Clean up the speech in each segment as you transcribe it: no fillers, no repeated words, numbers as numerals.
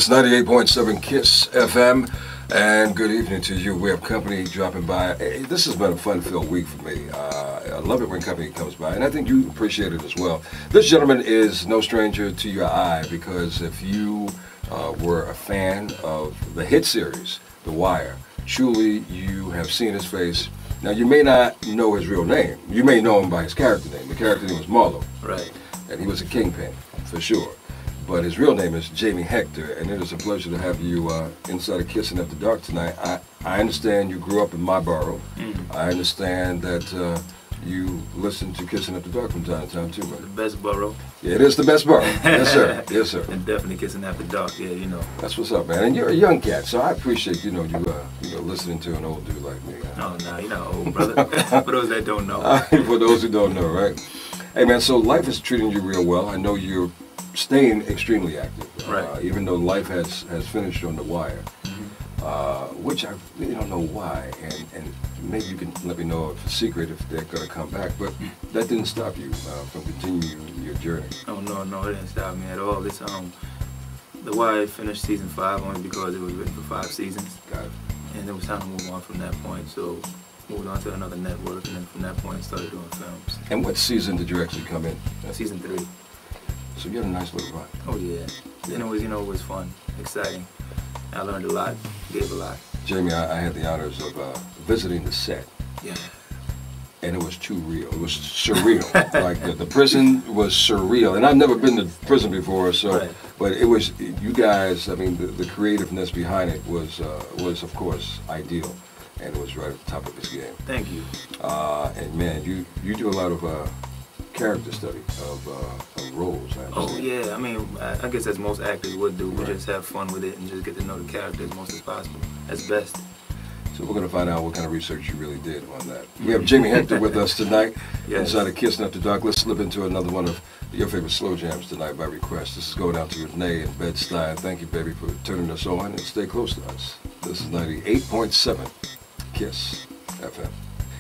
It's 98.7 KISS FM, and good evening to you. We have company dropping by. This has been a fun-filled week for me. I love it when company comes by, and I think you appreciate it as well. This gentleman is no stranger to your eye, because if you were a fan of the hit series, The Wire, truly you have seen his face. Now, you may not know his real name. You may know him by his character name. The character name was Marlo. Right. And he was a kingpin, for sure. But his real name is Jamie Hector, and it is a pleasure to have you inside of Kissing After Dark tonight. I understand you grew up in my borough. I understand that you listen to Kissing After Dark from time to time, too, brother. The best borough. Yeah, it is the best borough. Yes, sir. Yes, sir. And definitely Kissing After Dark, yeah, you know. That's what's up, man. And you're a young cat, so I appreciate, you listening to an old dude like me. Oh, no, you're not old, brother. For those that don't know. For those who don't know, right? Hey, man, so life is treating you real well. I know you're staying extremely active, right. Even though life has finished on The Wire, which I really don't know why, and maybe you can let me know if it's a secret if they're going to come back, but that didn't stop you from continuing your journey. Oh, no, it didn't stop me at all. This, The Wire finished season 5 only because it was written for 5 seasons. Got it. And it was time to move on from that point, so moved on to another network, and then from that point started doing films. And what season did you actually come in? Season 3. So you had a nice little run. Oh yeah. And it was fun, exciting. I learned a lot, gave a lot. Jamie, I had the honors of visiting the set. Yeah. And it was too real. It was surreal. Like the prison was surreal. And I've never been to prison before, so right. But it was, you guys, I mean, the creativeness behind it was of course ideal. And it was right at the top of his game. Thank you. And man, you do a lot of character study of roles. Oh yeah, I mean, I guess as most actors would do, we right. just have fun with it and just get to know the character as most as possible, as best. So we're going to find out what kind of research you really did on that. We have Jamie Hector with us tonight, yes. Inside of Kissing After Dark. Let's slip into another one of your favorite slow jams tonight by request. This is going out to Renee in Bed-Stuy. Thank you, baby, for turning us on, and stay close to us. This is 98.7 KISS FM.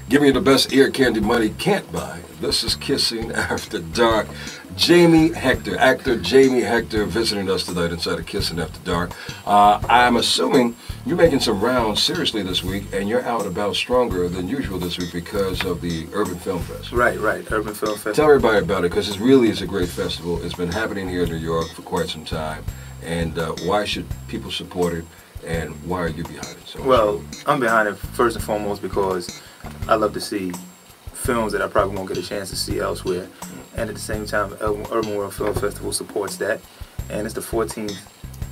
Giving you the best ear candy money can't buy. This is Kissing After Dark. Jamie Hector, actor Jamie Hector, visiting us tonight inside of Kissing After Dark. I'm assuming you're making some rounds seriously this week, and you're out about stronger than usual this week because of the Urban Film Fest. Right, Urban Film Festival. Tell everybody about it, because it really is a great festival. It's been happening here in New York for quite some time. And why should people support it, and why are you behind it? So well, I'm behind it first and foremost because I love to see films that I probably won't get a chance to see elsewhere. And at the same time, Urban World Film Festival supports that. And it's the 14th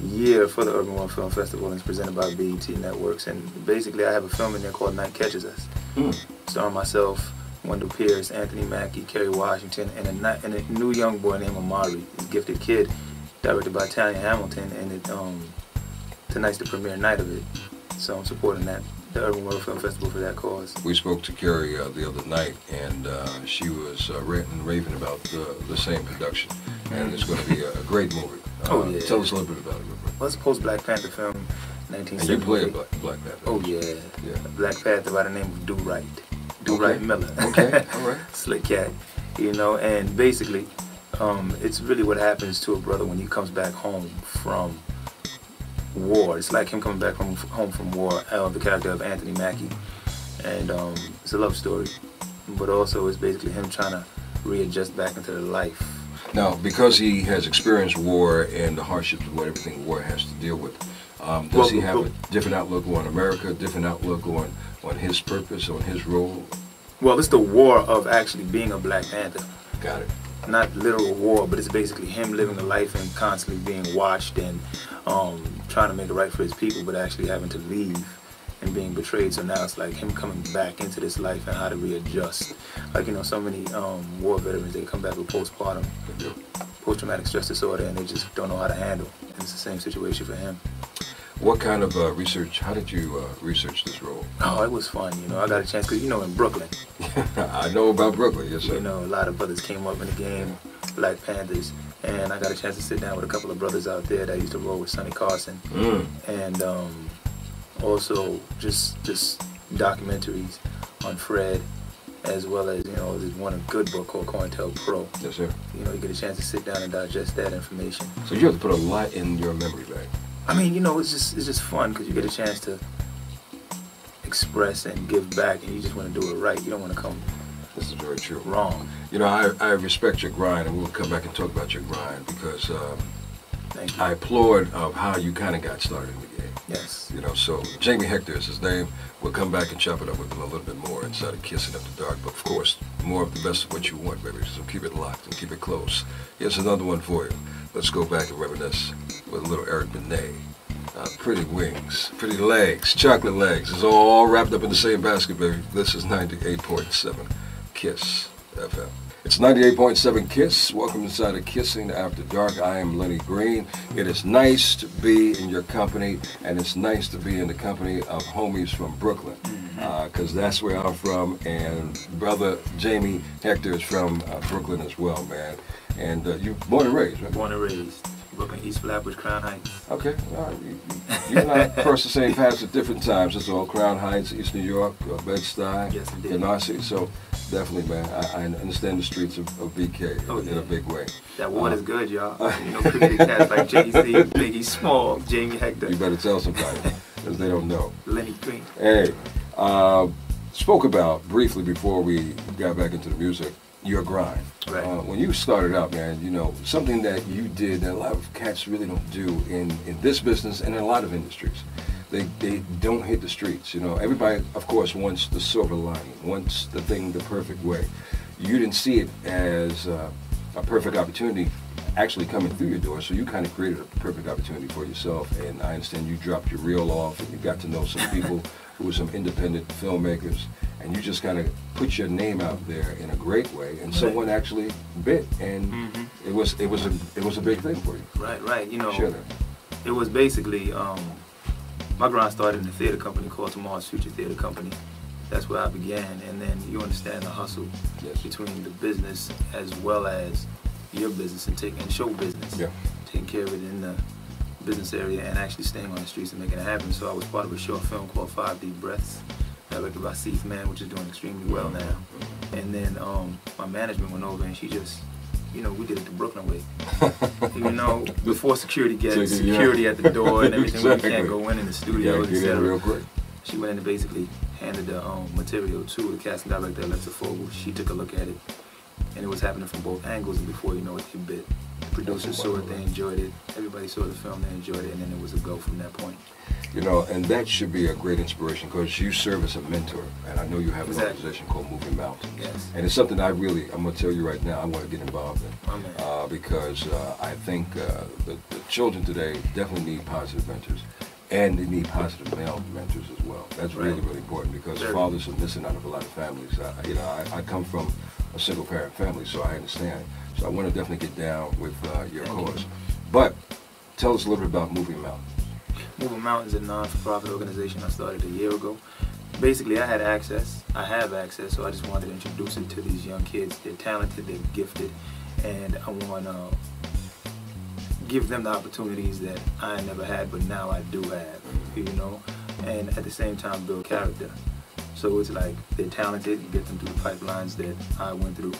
year for the Urban World Film Festival, and it's presented by BET Networks. And basically, I have a film in there called Night Catches Us, starring myself, Wendell Pierce, Anthony Mackie, Kerry Washington, and a new young boy named Amari, a gifted kid, directed by Tanya Hamilton. And tonight's the premiere night of it. So I'm supporting that. The Urban World Film Festival for that cause. We spoke to Carrie the other night, and she was ranting and raving about the same production, and it's going to be a great movie. Oh yeah. Tell us a little bit about it. Well, it's a post-Black Panther film, 1978. And you play a Black Panther. Oh yeah. A Black Panther by the name of Do Right. Do Okay. Right Miller. Okay, all right. Slick cat, and basically, it's really what happens to a brother when he comes back home from war. It's like him coming back home from war, the character of Anthony Mackie. And it's a love story, but also it's basically him trying to readjust back into the life. Now, because he has experienced war and the hardships of what everything war has to deal with, does he have a different outlook on America, a different outlook on his purpose, on his role? Well, it's the war of actually being a Black Panther. Got it. Not literal war, but it's basically him living a life and constantly being watched and trying to make it right for his people, but actually having to leave and being betrayed. So now it's like him coming back into this life and how to readjust. Like, so many war veterans, they come back with postpartum, post-traumatic stress disorder, and they just don't know how to handle. And it's the same situation for him. What kind of research, how did you research this role? Oh, it was fun, I got a chance, because, in Brooklyn. I know about Brooklyn, yes sir. A lot of brothers came up in the game, Black Panthers, and I got a chance to sit down with a couple of brothers out there that used to roll with Sonny Carson. And also just documentaries on Fred, as well as, there's one good book called COINTELPRO. Yes sir. You get a chance to sit down and digest that information. So you have to put a lot in your memory bank. I mean, you know, it's just fun because you get a chance to express and give back, and you just want to do it right. You don't want to come This is very true. wrong. You know, I respect your grind, and we'll come back and talk about your grind because Thank you. I applaud of how you kind of got started in the game. Yes. You know, so Jamie Hector is his name. We'll come back and chop it up with him a little bit more inside of Kissing After Dark. But of course, more of the best of what you want, baby. So keep it locked and keep it close. Here's another one for you. Let's go back and reminisce with a little Eric Benet. Pretty wings, pretty legs, chocolate legs. It's all wrapped up in the same basket, baby. This is 98.7 Kiss FM. It's 98.7 Kiss. Welcome inside of Kissing After Dark. I am Lenny Green. It is nice to be in your company, and it's nice to be in the company of homies from Brooklyn, because that's where I'm from, and brother Jamie Hector is from Brooklyn as well, man. And you born and raised, right? Born and raised. Brooklyn, East Flatbush, Crown Heights. Okay, all right. You and I crossed the same paths at different times. That's all. Crown Heights, East New York, Bed-Stuy, Yes, indeed. Canarsie. So definitely, man, I understand the streets of BK in a big way. That water's good, y'all. You know, cricket cats like Jay-Z, Biggie Small, Jamie Hector, You better tell somebody, because they don't know. Lenny Green. Hey, spoke about briefly before we got back into the music, your grind. Right. When you started out, man, you know, something that you did that a lot of cats really don't do in this business and in a lot of industries. They don't hit the streets, you know. Everybody, of course, wants the silver lining, wants the thing the perfect way. You didn't see it as a perfect opportunity actually coming through your door, so you kind of created a perfect opportunity for yourself. And I understand you dropped your reel off and you got to know some people who were some independent filmmakers, and you just kind of put your name out there in a great way, and someone actually bit, and it was a big thing for you. Right. You know, Share that. it was basically my grind started in a theater company called Tomorrow's Future Theater Company. That's where I began, and then you understand the hustle Yes. between the business as well as your business and show business. Yeah. Taking care of it in the business area and actually staying on the streets and making it happen. So I was part of a short film called 5 Deep Breaths, directed by Seif Man, which is doing extremely well now. And then my management went over and she just, you know, we did it the Brooklyn way. You know, before security gets security at the door and everything, Exactly. we can't go in the Yeah, studios, get in real etc. quick. She went in and basically handed the material to the casting director, Alexa Fogel. She took a look at it, and it was happening from both angles, and before you know it, it bit. The producers saw it, they enjoyed it. Everybody saw the film, they enjoyed it, and then it was a go from that point. You know, and that should be a great inspiration because you serve as a mentor, and I know you have an Exactly. organization called Moving Mountains. Yes. And it's something I'm going to tell you right now, I want to get involved in. Amen. Because I think the children today definitely need positive mentors, and they need positive male mentors as well. That's really, really important because fathers are missing out of a lot of families. You know, I come from a single parent family, so I understand. So I want to definitely get down with your cause. But tell us a little bit about Moving Mountains. Moving Mountains is a non-for-profit organization I started a year ago. Basically, I have access, so I just wanted to introduce it to these young kids. They're talented, they're gifted, and I want to give them the opportunities that I never had, but now I do have, you know, and at the same time build character. So it's like they're talented, get them through the pipelines that I went through,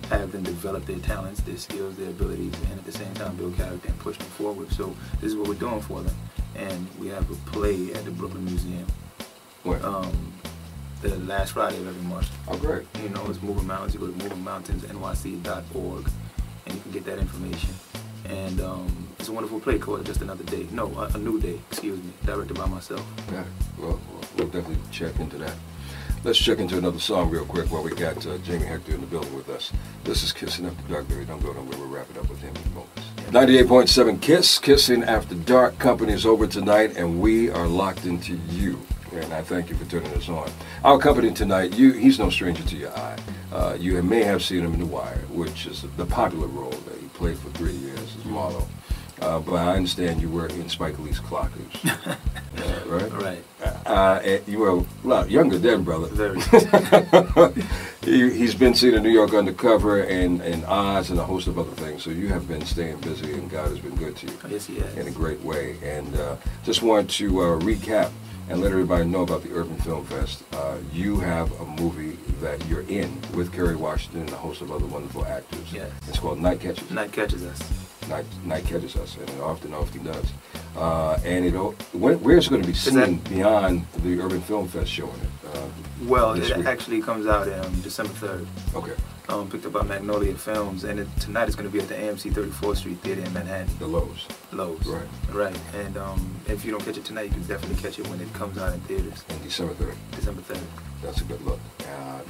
have them develop their talents, their skills, their abilities, and at the same time build character and push them forward. So this is what we're doing for them. And we have a play at the Brooklyn Museum. When? The last Friday of every month. Oh, great. You know, it's Moving Mountains. You go to movingmountainsnyc.org and you can get that information. And it's a wonderful play called Just Another Day. No, A New Day, excuse me, directed by myself. Yeah, well, we'll definitely check into that. Let's check into another song real quick while we got Jamie Hector in the building with us. This is Kissing After Dark, baby. Don't go nowhere. We'll wrap it up with him in moments. 98.7 Kiss, Kissing After Dark. Company is over tonight, and we are locked into you. And I thank you for turning us on. Our company tonight, he's no stranger to your eye. You may have seen him in The Wire, which is the popular role that he played for 3 years as Marlowe. But I understand you were in Spike Lee's Clockers, right? Right. You were a lot younger then, brother. Very. He's been seen in New York Undercover and Oz and a host of other things. So you have been staying busy, and God has been good to you. Yes, he has. In a great way. And just want to recap and let everybody know about the Urban Film Fest. You have a movie that you're in with Kerry Washington and a host of other wonderful actors. Yes. It's called Night Catches. Night Catches Us. Night Catches Us, and it often does. And where's it going to be Is seen beyond the Urban Film Fest showing it? Well, this it week? actually comes out December 3rd. Okay. Picked up by Magnolia Films, and tonight it's going to be at the AMC 34th Street Theater in Manhattan. The Lowe's. Lowe's. Right. Right. And if you don't catch it tonight, you can definitely catch it when it comes out in theaters. And December 3rd. December 3rd. That's a good look.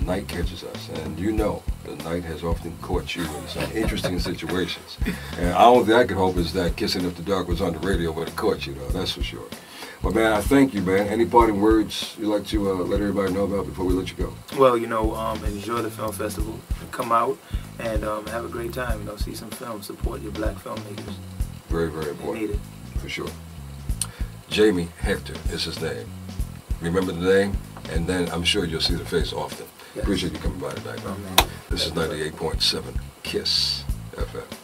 Night catches us, and you know the night has often caught you in some interesting situations. And the only thing I could hope is that Kissing After Dark was on the radio when it caught you, though. That's for sure. Well, man, I thank you, man. Any parting words you'd like to let everybody know about before we let you go? Well, enjoy the film festival. Come out and have a great time. See some films. Support your black filmmakers. Very, very They important. need it. For sure. Jamie Hector is his name. Remember the name, and then I'm sure you'll see the face often. Yes. Appreciate you coming by tonight, man. Oh, man. This is 98.7 KISS FM.